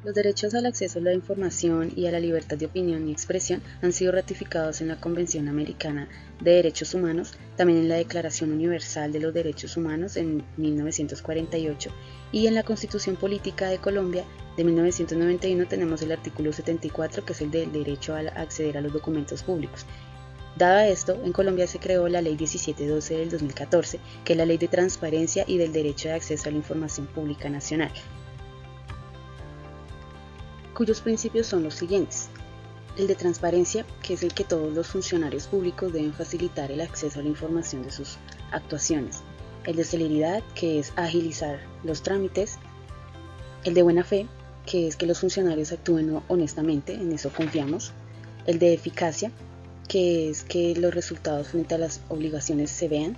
Los derechos al acceso a la información y a la libertad de opinión y expresión han sido ratificados en la Convención Americana de Derechos Humanos, también en la Declaración Universal de los Derechos Humanos en 1948 y en la Constitución Política de Colombia de 1991 tenemos el artículo 74, que es el del derecho a acceder a los documentos públicos. Dado esto, en Colombia se creó la Ley 1712 del 2014, que es la Ley de Transparencia y del Derecho de Acceso a la Información Pública Nacional, cuyos principios son los siguientes. El de transparencia, que es el que todos los funcionarios públicos deben facilitar el acceso a la información de sus actuaciones. El de celeridad, que es agilizar los trámites. El de buena fe, que es que los funcionarios actúen honestamente, en eso confiamos. El de eficacia, que es que los resultados frente a las obligaciones se vean.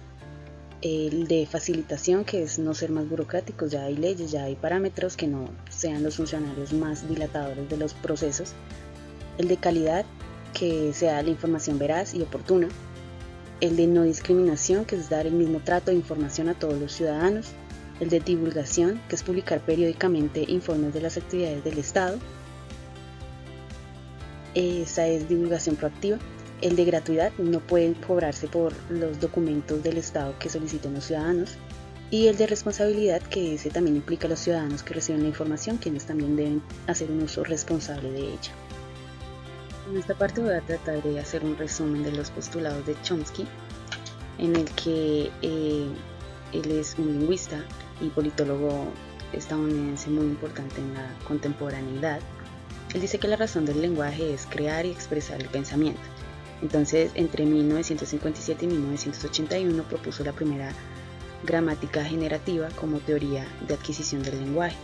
El de facilitación, que es no ser más burocráticos, ya hay leyes, ya hay parámetros, que no sean los funcionarios más dilatadores de los procesos. El de calidad, que sea la información veraz y oportuna. El de no discriminación, que es dar el mismo trato de información a todos los ciudadanos. El de divulgación, que es publicar periódicamente informes de las actividades del Estado. Esa es divulgación proactiva. El de gratuidad, no pueden cobrarse por los documentos del Estado que soliciten los ciudadanos. Y el de responsabilidad, que ese también implica a los ciudadanos que reciben la información, quienes también deben hacer un uso responsable de ella. En esta parte voy a tratar de hacer un resumen de los postulados de Chomsky, en el que él es un lingüista y politólogo estadounidense muy importante en la contemporaneidad. Él dice que la razón del lenguaje es crear y expresar el pensamiento. Entonces, entre 1957 y 1981 propuso la primera gramática generativa como teoría de adquisición del lenguaje,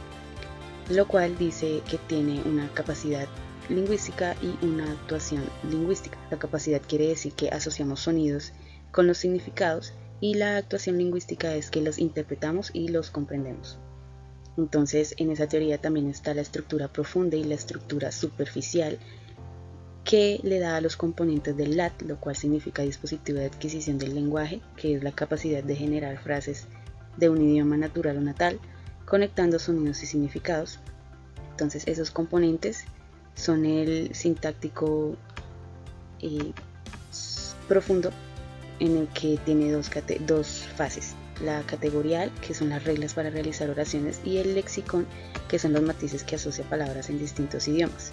lo cual dice que tiene una capacidad lingüística y una actuación lingüística. La capacidad quiere decir que asociamos sonidos con los significados y la actuación lingüística es que los interpretamos y los comprendemos. Entonces, en esa teoría también está la estructura profunda y la estructura superficial, que le da a los componentes del LAT, lo cual significa dispositivo de adquisición del lenguaje, que es la capacidad de generar frases de un idioma natural o natal, conectando sonidos y significados. Entonces, esos componentes son el sintáctico profundo, en el que tiene dos fases: la categorial, que son las reglas para realizar oraciones, y el lexicón, que son los matices que asocia palabras en distintos idiomas.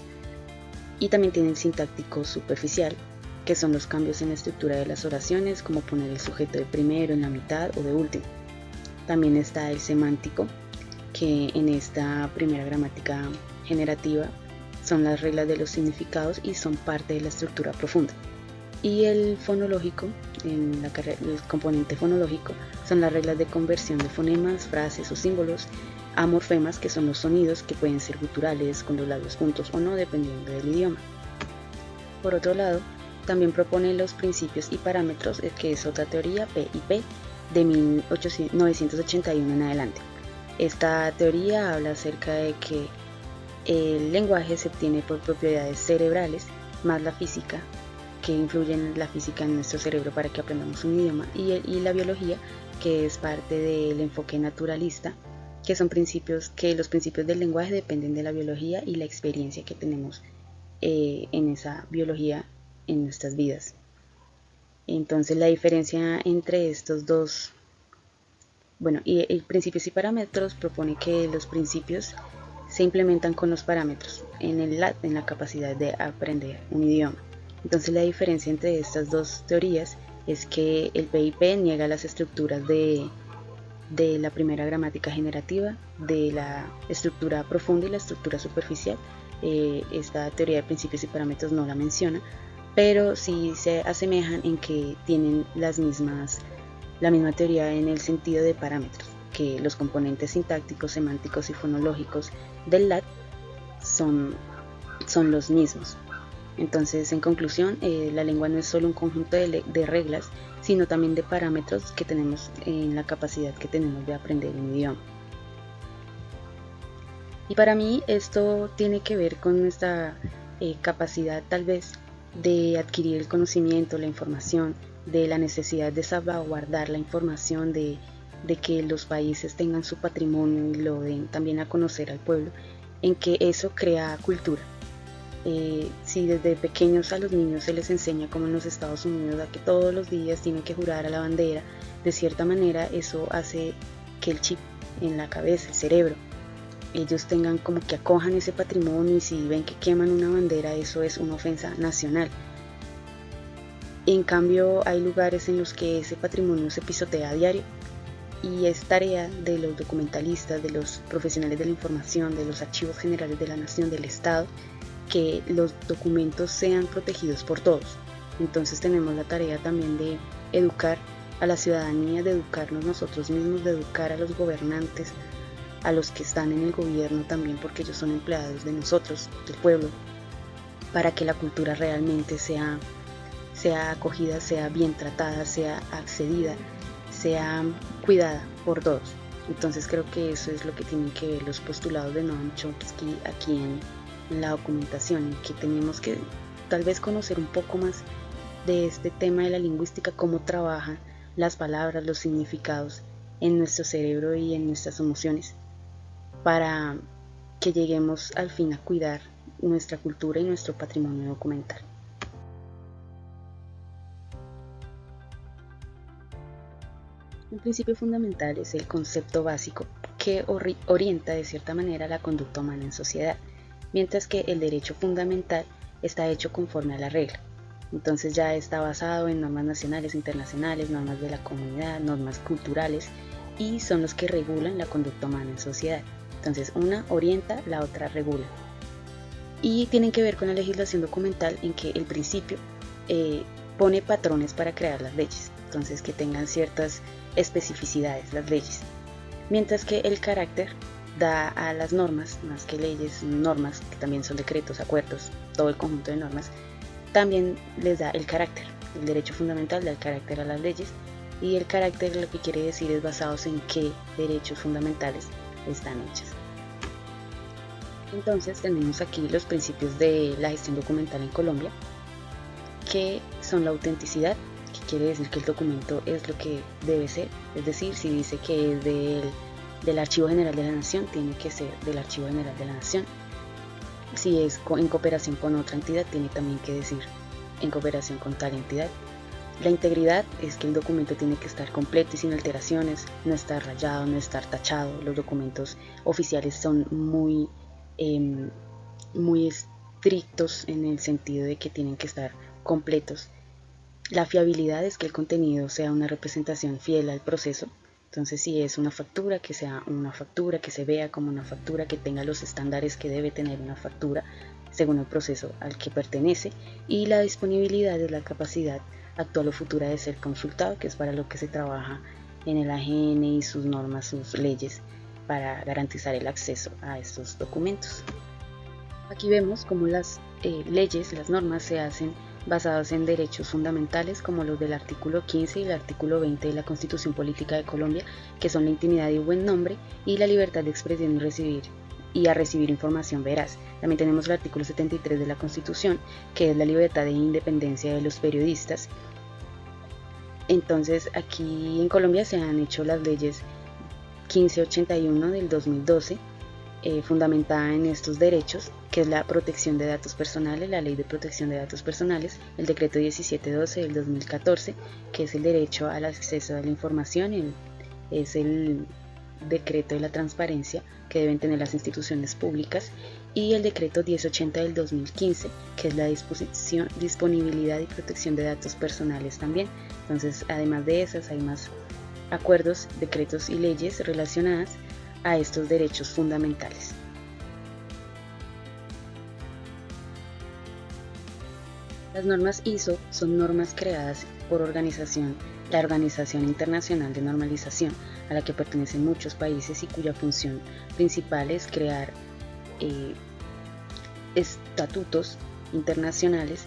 Y también tiene el sintáctico superficial, que son los cambios en la estructura de las oraciones, como poner el sujeto de primero, en la mitad o de último. También está el semántico, que en esta primera gramática generativa son las reglas de los significados y son parte de la estructura profunda. Y el fonológico, el componente fonológico, son las reglas de conversión de fonemas, frases o símbolos a morfemas, que son los sonidos que pueden ser guturales, con los labios juntos o no, dependiendo del idioma. Por otro lado, también propone los principios y parámetros, que es otra teoría, PIP, de 1981 en adelante. Esta teoría habla acerca de que el lenguaje se obtiene por propiedades cerebrales, más la física, que influye en la física en nuestro cerebro para que aprendamos un idioma, y la biología, que es parte del enfoque naturalista, que son principios, que los principios del lenguaje dependen de la biología y la experiencia que tenemos en esa biología en nuestras vidas. Entonces, la diferencia entre estos dos, y principios y parámetros, propone que los principios se implementan con los parámetros en la capacidad de aprender un idioma. Entonces, la diferencia entre estas dos teorías es que el PIP niega las estructuras de la primera gramática generativa, de la estructura profunda y la estructura superficial. Esta teoría de principios y parámetros no la menciona, pero sí se asemejan en que tienen la misma teoría en el sentido de parámetros, que los componentes sintácticos, semánticos y fonológicos del LAT son los mismos. Entonces, en conclusión, la lengua no es solo un conjunto de reglas, sino también de parámetros que tenemos en la capacidad que tenemos de aprender un idioma. Y para mí esto tiene que ver con nuestra capacidad tal vez de adquirir el conocimiento, la información, de la necesidad de salvaguardar la información, de que los países tengan su patrimonio y lo den también a conocer al pueblo. en que eso crea cultura. Si desde pequeños a los niños se les enseña, como en los Estados Unidos, a que todos los días tienen que jurar a la bandera, de cierta manera eso hace que el chip en la cabeza, el cerebro, ellos tengan como que acojan ese patrimonio, y si ven que queman una bandera, eso es una ofensa nacional. En cambio, hay lugares en los que ese patrimonio se pisotea a diario, y es tarea de los documentalistas, de los profesionales de la información, de los archivos generales de la nación, del Estado, que los documentos sean protegidos por todos. Entonces tenemos la tarea también de educar a la ciudadanía, de educarnos nosotros mismos, de educar a los gobernantes, a los que están en el gobierno también, porque ellos son empleados de nosotros, del pueblo, para que la cultura realmente sea acogida, sea bien tratada, sea accedida, sea cuidada por todos. Entonces creo que eso es lo que tienen que ver los postulados de Noam Chomsky aquí en la documentación, que tenemos que tal vez conocer un poco más de este tema de la lingüística, cómo trabajan las palabras, los significados en nuestro cerebro y en nuestras emociones, para que lleguemos al fin a cuidar nuestra cultura y nuestro patrimonio documental. Un principio fundamental es el concepto básico que orienta de cierta manera la conducta humana en sociedad, mientras que el derecho fundamental está hecho conforme a la regla. Entonces ya está basado en normas nacionales, internacionales, normas de la comunidad, normas culturales, y son los que regulan la conducta humana en sociedad. Entonces una orienta, la otra regula. Y tienen que ver con la legislación documental, en que el principio pone patrones para crear las leyes, entonces que tengan ciertas especificidades las leyes, mientras que el carácter da a las normas, más que leyes, normas, que también son decretos, acuerdos, todo el conjunto de normas, también les da el carácter. El derecho fundamental da el carácter a las leyes, y el carácter lo que quiere decir es basados en qué derechos fundamentales están hechas. Entonces tenemos aquí los principios de la gestión documental en Colombia, que son la autenticidad, que quiere decir que el documento es lo que debe ser, es decir, si dice que es del Archivo General de la Nación, tiene que ser del Archivo General de la Nación. Si es en cooperación con otra entidad, tiene también que decir en cooperación con tal entidad. La integridad es que el documento tiene que estar completo y sin alteraciones, no estar rayado, no estar tachado. Los documentos oficiales son muy estrictos en el sentido de que tienen que estar completos. La fiabilidad es que el contenido sea una representación fiel al proceso. Entonces, si es una factura, que sea una factura, que se vea como una factura, que tenga los estándares que debe tener una factura según el proceso al que pertenece. Y la disponibilidad es la capacidad actual o futura de ser consultado, que es para lo que se trabaja en el AGN y sus normas, sus leyes, para garantizar el acceso a estos documentos. Aquí vemos cómo las leyes, las normas se hacen basadas en derechos fundamentales, como los del artículo 15 y el artículo 20 de la Constitución Política de Colombia, que son la intimidad y buen nombre, y la libertad de expresión y a recibir información veraz. También tenemos el artículo 73 de la Constitución, que es la libertad e independencia de los periodistas. Entonces, aquí en Colombia se han hecho las leyes 1581 del 2012, fundamentada en estos derechos, que es la protección de datos personales, la Ley de Protección de Datos Personales, el Decreto 1712 del 2014, que es el derecho al acceso a la información, es el decreto de la transparencia que deben tener las instituciones públicas, y el Decreto 1080 del 2015, que es la disponibilidad y protección de datos personales también. Entonces, además de esas, hay más acuerdos, decretos y leyes relacionadas a estos derechos fundamentales. Las normas ISO son normas creadas por la Organización Internacional de Normalización, a la que pertenecen muchos países y cuya función principal es crear estatutos internacionales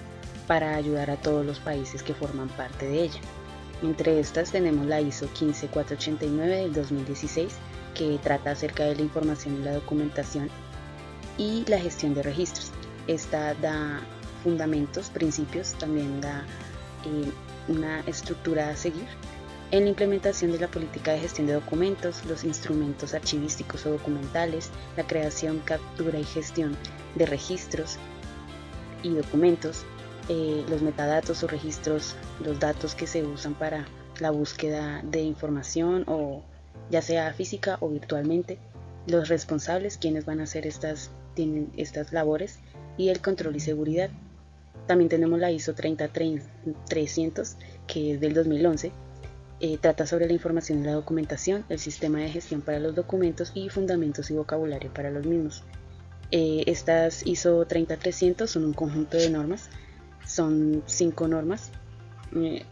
para ayudar a todos los países que forman parte de ella. Entre estas tenemos la ISO 15489 del 2016, que trata acerca de la información y la documentación y la gestión de registros. Esta da fundamentos, principios, también da una estructura a seguir En la implementación de la política de gestión de documentos, los instrumentos archivísticos o documentales, la creación, captura y gestión de registros y documentos, los metadatos o registros, los datos que se usan para la búsqueda de información o ya sea física o virtualmente, los responsables, quienes van a hacer estas labores, y el control y seguridad. También tenemos la ISO 30300, que es del 2011, trata sobre la información y la documentación, el sistema de gestión para los documentos y fundamentos y vocabulario para los mismos. Estas ISO 30300 son un conjunto de normas, son 5 normas.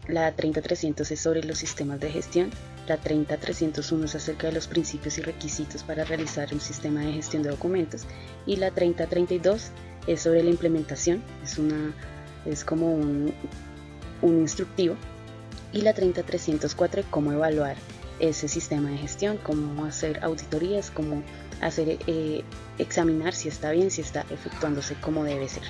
La 30300 es sobre los sistemas de gestión, la 30301 es acerca de los principios y requisitos para realizar un sistema de gestión de documentos, y la 3032 es sobre la implementación, es como un instructivo, y la 30304 cómo evaluar ese sistema de gestión, cómo hacer auditorías, cómo hacer examinar si está bien, si está efectuándose como debe ser.